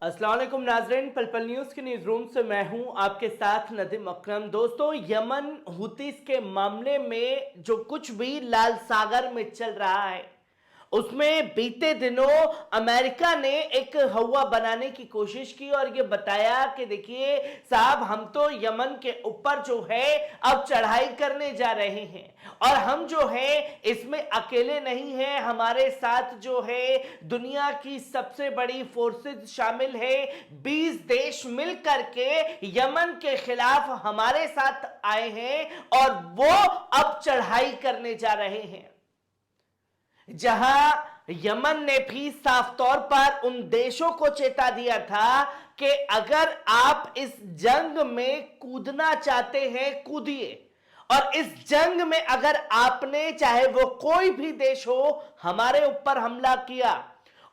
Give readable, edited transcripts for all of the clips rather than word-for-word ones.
अस्सलाम वालेकुम नाज़रीन, पल पल न्यूज़ के न्यूज़ रूम से मैं हूं आपके साथ नदीम अकरम। दोस्तों, यमन हुतीस के मामले में जो कुछ भी लाल सागर में चल रहा है उसमें बीते दिनों अमेरिका ने एक हवा बनाने की कोशिश की और ये बताया कि देखिए साहब, हम तो यमन के ऊपर जो है अब चढ़ाई करने जा रहे हैं और हम जो है इसमें अकेले नहीं हैं, हमारे साथ जो है दुनिया की सबसे बड़ी फोर्सेस शामिल है। 20 देश मिल करके यमन के खिलाफ हमारे साथ आए हैं और वो अब चढ़ाई करने जा रहे हैं। जहां यमन ने भी साफ तौर पर उन देशों को चेता दिया था कि अगर आप इस जंग में कूदना चाहते हैं, कूदिए, और इस जंग में अगर आपने, चाहे वो कोई भी देश हो, हमारे ऊपर हमला किया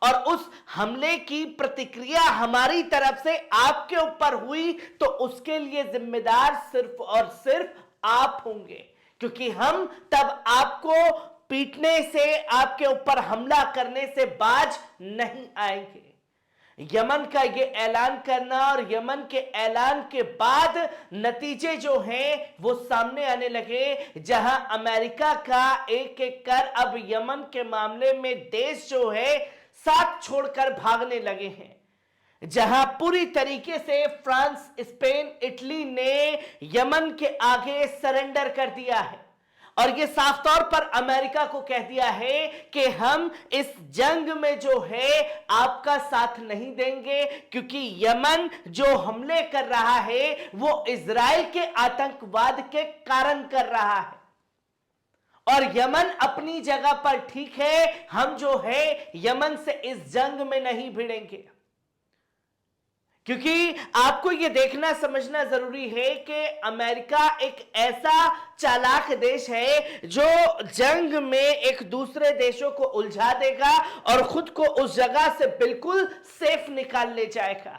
और उस हमले की प्रतिक्रिया हमारी तरफ से आपके ऊपर हुई तो उसके लिए जिम्मेदार सिर्फ और सिर्फ आप होंगे, क्योंकि हम तब आपको पीटने से, आपके ऊपर हमला करने से बाज नहीं आएंगे। यमन का ये ऐलान करना और यमन के ऐलान के बाद नतीजे जो हैं वो सामने आने लगे, जहां अमेरिका का एक एक कर अब यमन के मामले में देश जो है साथ छोड़कर भागने लगे हैं। जहां पूरी तरीके से फ्रांस, स्पेन, इटली ने यमन के आगे सरेंडर कर दिया है और ये साफ तौर पर अमेरिका को कह दिया है कि हम इस जंग में जो है आपका साथ नहीं देंगे, क्योंकि यमन जो हमले कर रहा है वो इजराइल के आतंकवाद के कारण कर रहा है और यमन अपनी जगह पर ठीक है। हम जो है यमन से इस जंग में नहीं भिड़ेंगे, क्योंकि आपको यह देखना समझना जरूरी है कि अमेरिका एक ऐसा चालाक देश है जो जंग में एक दूसरे देशों को उलझा देगा और खुद को उस जगह से बिल्कुल सेफ निकाल ले जाएगा।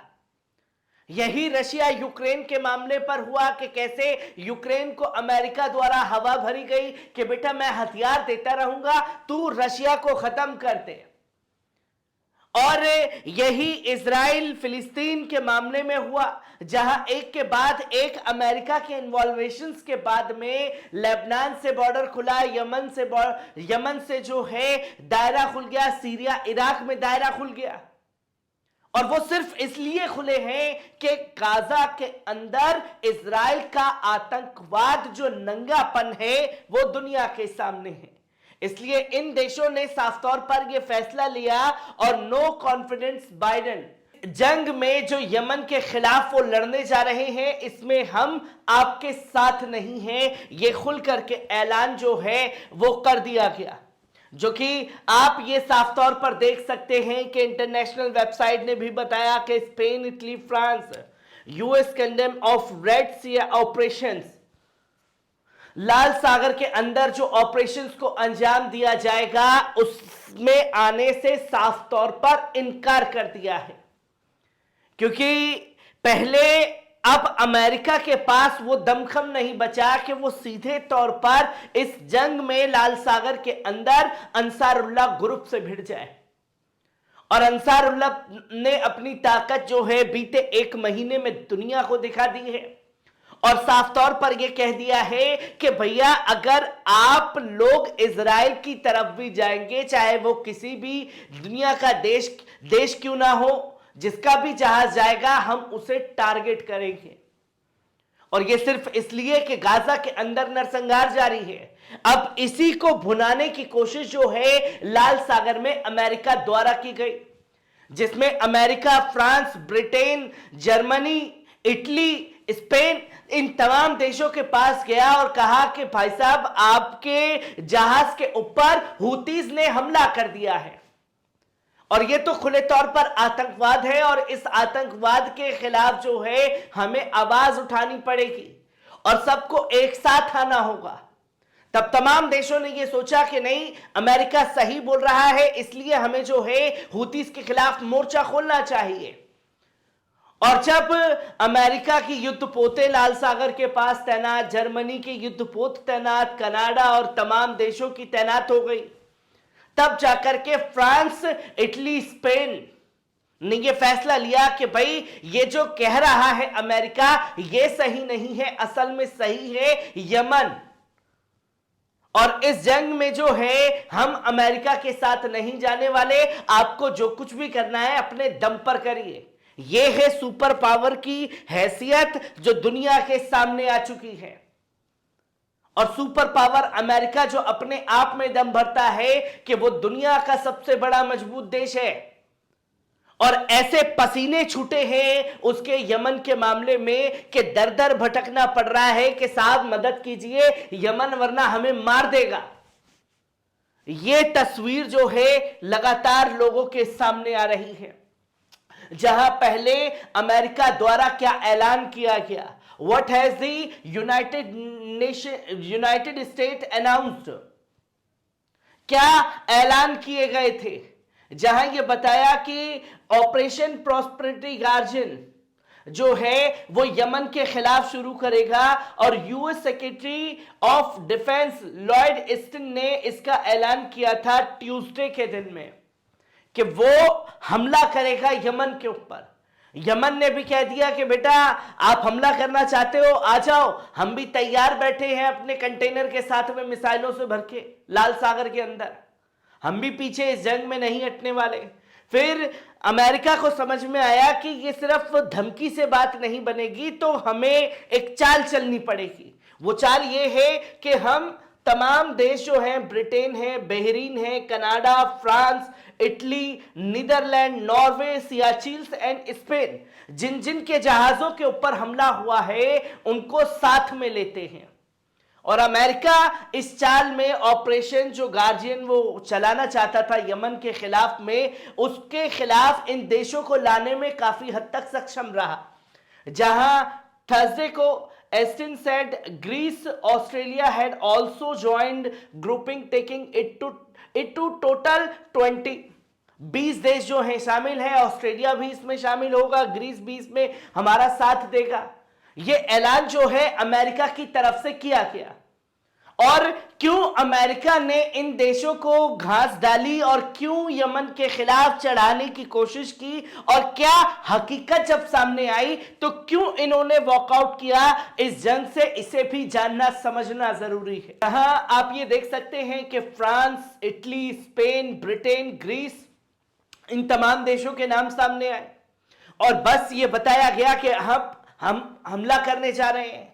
यही रशिया यूक्रेन के मामले पर हुआ कि कैसे यूक्रेन को अमेरिका द्वारा हवा भरी गई कि बेटा मैं हथियार देता रहूंगा, तू रशिया को खत्म कर दे। और यही इजराइल फिलिस्तीन के मामले में हुआ, जहां एक के बाद एक अमेरिका के इन्वॉल्वेशंस के बाद में लेबनान से बॉर्डर खुला, यमन से जो है दायरा खुल गया, सीरिया इराक में दायरा खुल गया। और वो सिर्फ इसलिए खुले हैं कि गाजा के अंदर इजराइल का आतंकवाद जो नंगापन है वो दुनिया के सामने है। इसलिए इन देशों ने साफ तौर पर यह फैसला लिया और नो कॉन्फिडेंस बाइडेन, जंग में जो यमन के खिलाफ वो लड़ने जा रहे हैं इसमें हम आपके साथ नहीं हैं, ये खुल करके ऐलान जो है वो कर दिया गया। जो कि आप ये साफ तौर पर देख सकते हैं कि इंटरनेशनल वेबसाइट ने भी बताया कि Spain, Italy, France, US condemn of Red Sea operations, लाल सागर के अंदर जो ऑपरेशंस को अंजाम दिया जाएगा उसमें आने से साफ तौर पर इनकार कर दिया है, क्योंकि पहले अब अमेरिका के पास वो दमखम नहीं बचा कि वो सीधे तौर पर इस जंग में लाल सागर के अंदर अंसारुल्लाह ग्रुप से भिड़ जाए। और अंसारुल्लाह ने अपनी ताकत जो है बीते एक महीने में दुनिया को दिखा दी है और साफ तौर पर यह कह दिया है कि भैया अगर आप लोग इजराइल की तरफ भी जाएंगे, चाहे वो किसी भी दुनिया का देश क्यों ना हो, जिसका भी जहाज जाएगा हम उसे टारगेट करेंगे। और यह सिर्फ इसलिए कि गाजा के अंदर नरसंहार जारी है। अब इसी को भुनाने की कोशिश जो है लाल सागर में अमेरिका द्वारा की गई, जिसमें America, France, Britain, Germany, Italy, Spain, इन तमाम देशों के पास गया और कहा कि भाई साहब आपके जहाज के ऊपर हुतीज ने हमला कर दिया है और यह तो खुले तौर पर आतंकवाद है और इस आतंकवाद के खिलाफ जो है हमें आवाज उठानी पड़ेगी और सबको एक साथ आना होगा। तब तमाम देशों ने यह सोचा कि नहीं, अमेरिका सही बोल रहा है, इसलिए हमें जो है हुतीज के खिलाफ मोर्चा खोलना चाहिए। और जब अमेरिका की युद्धपोतें लाल सागर के पास तैनात, जर्मनी की युद्धपोत तैनात, कनाडा और तमाम देशों की तैनात हो गई, तब जाकर के फ्रांस, इटली, स्पेन ने ये फैसला लिया कि भाई ये जो कह रहा है अमेरिका ये सही नहीं है, असल में सही है यमन। और इस जंग में जो है हम अमेरिका के साथ नहीं जाने वाले, आपको जो कुछ भी करना है अपने दम पर करिए। यह है सुपर पावर की हैसियत जो दुनिया के सामने आ चुकी है। और सुपर पावर अमेरिका जो अपने आप में दम भरता है कि वो दुनिया का सबसे बड़ा मजबूत देश है, और ऐसे पसीने छूटे हैं उसके यमन के मामले में कि दर दर भटकना पड़ रहा है कि साहब मदद कीजिए यमन वरना हमें मार देगा। यह तस्वीर जो है लगातार लोगों के सामने आ रही है। जहां पहले अमेरिका द्वारा क्या ऐलान किया गया, what has the United state announced, क्या ऐलान किए गए थे, जहां यह बताया कि ऑपरेशन प्रॉस्पेरिटी गार्जियन जो है वो यमन के खिलाफ शुरू करेगा, और US secretary of defence Lloyd Austin ने इसका ऐलान किया था ट्यूसडे के दिन में कि वो हमला करेगा यमन के ऊपर। यमन ने भी कह दिया कि बेटा आप हमला करना चाहते हो आ जाओ, हम भी तैयार बैठे हैं अपने कंटेनर के साथ में मिसाइलों से भर के लाल सागर के अंदर, हम भी पीछे इस जंग में नहीं हटने वाले। फिर अमेरिका को समझ में आया कि ये सिर्फ धमकी से बात नहीं बनेगी, तो हमें एक चाल चलनी पड़ेगी। वो चाल ये है कि हम तमाम देश जो हैं, ब्रिटेन है, बहरीन है, Canada, France, Italy, Netherlands, Norway, Seychelles and Spain, जिन जिन के जहाजों के ऊपर हमला हुआ है उनको साथ में लेते हैं। और अमेरिका इस चाल में ऑपरेशन जो गार्जियन वो चलाना चाहता था यमन के खिलाफ में, उसके खिलाफ इन देशों को लाने में काफी हद तक सक्षम रहा। जहां थर्सडे को Austin said Greece, Australia had also joined grouping, taking it to total 20 देश जो हैं शामिल है। ऑस्ट्रेलिया भी इसमें शामिल होगा, ग्रीस भी इसमें हमारा साथ देगा। यह ऐलान जो है अमेरिका की तरफ से किया गया। और क्यों अमेरिका ने इन देशों को घास डाली और क्यों यमन के खिलाफ चढ़ाने की कोशिश की, और क्या हकीकत जब सामने आई तो क्यों इन्होंने वॉकआउट किया इस जंग से, इसे भी जानना समझना जरूरी है। यहां आप ये देख सकते हैं कि France, Italy, Spain, Britain, Greece, इन तमाम देशों के नाम सामने आए और बस ये बताया गया कि हम हमला करने जा रहे हैं।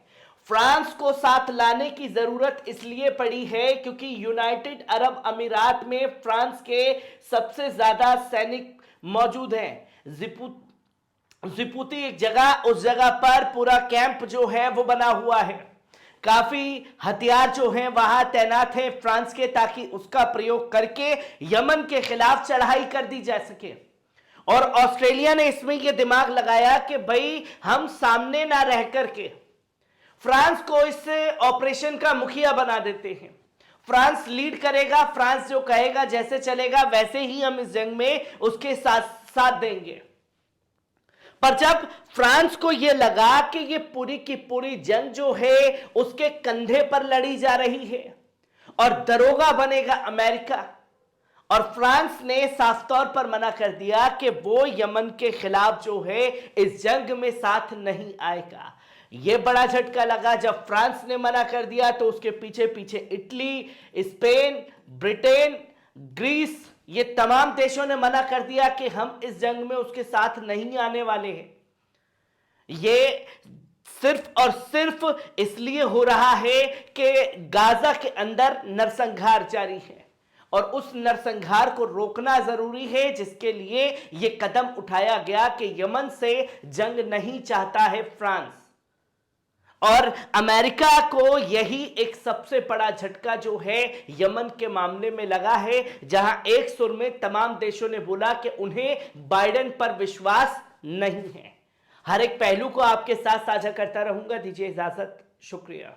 फ्रांस को साथ लाने की जरूरत इसलिए पड़ी है क्योंकि यूनाइटेड अरब अमीरात में फ्रांस के सबसे ज्यादा सैनिक मौजूद हैं। जिबूती एक जगह, उस जगह पर पूरा कैंप जो है वो बना हुआ है, काफी हथियार जो हैं वहां तैनात हैं फ्रांस के, ताकि उसका प्रयोग करके यमन के खिलाफ चढ़ाई कर दी जा सके। और ऑस्ट्रेलिया ने इसमें यह दिमाग लगाया कि भाई हम सामने ना रह करके फ्रांस को इस ऑपरेशन का मुखिया बना देते हैं। फ्रांस लीड करेगा, फ्रांस जो कहेगा जैसे चलेगा वैसे ही हम इस जंग में उसके साथ देंगे। पर जब फ्रांस को यह लगा कि ये पूरी की पूरी जंग जो है उसके कंधे पर लड़ी जा रही है और दरोगा बनेगा अमेरिका, और फ्रांस ने साफ तौर पर मना कर दिया कि वो यमन के खिलाफ जो है इस जंग में साथ नहीं आएगा। यह बड़ा झटका लगा जब फ्रांस ने मना कर दिया, तो उसके पीछे पीछे इटली, स्पेन, ब्रिटेन, ग्रीस, ये तमाम देशों ने मना कर दिया कि हम इस जंग में उसके साथ नहीं आने वाले हैं। ये सिर्फ और सिर्फ इसलिए हो रहा है कि गाजा के अंदर नरसंहार जारी है और उस नरसंहार को रोकना जरूरी है, जिसके लिए यह कदम उठाया गया कि यमन से जंग नहीं चाहता है फ्रांस। और अमेरिका को यही एक सबसे बड़ा झटका जो है यमन के मामले में लगा है, जहां एक सुर में तमाम देशों ने बोला कि उन्हें बाइडेन पर विश्वास नहीं है। हर एक पहलू को आपके साथ साझा करता रहूंगा। दीजिए इजाजत, शुक्रिया।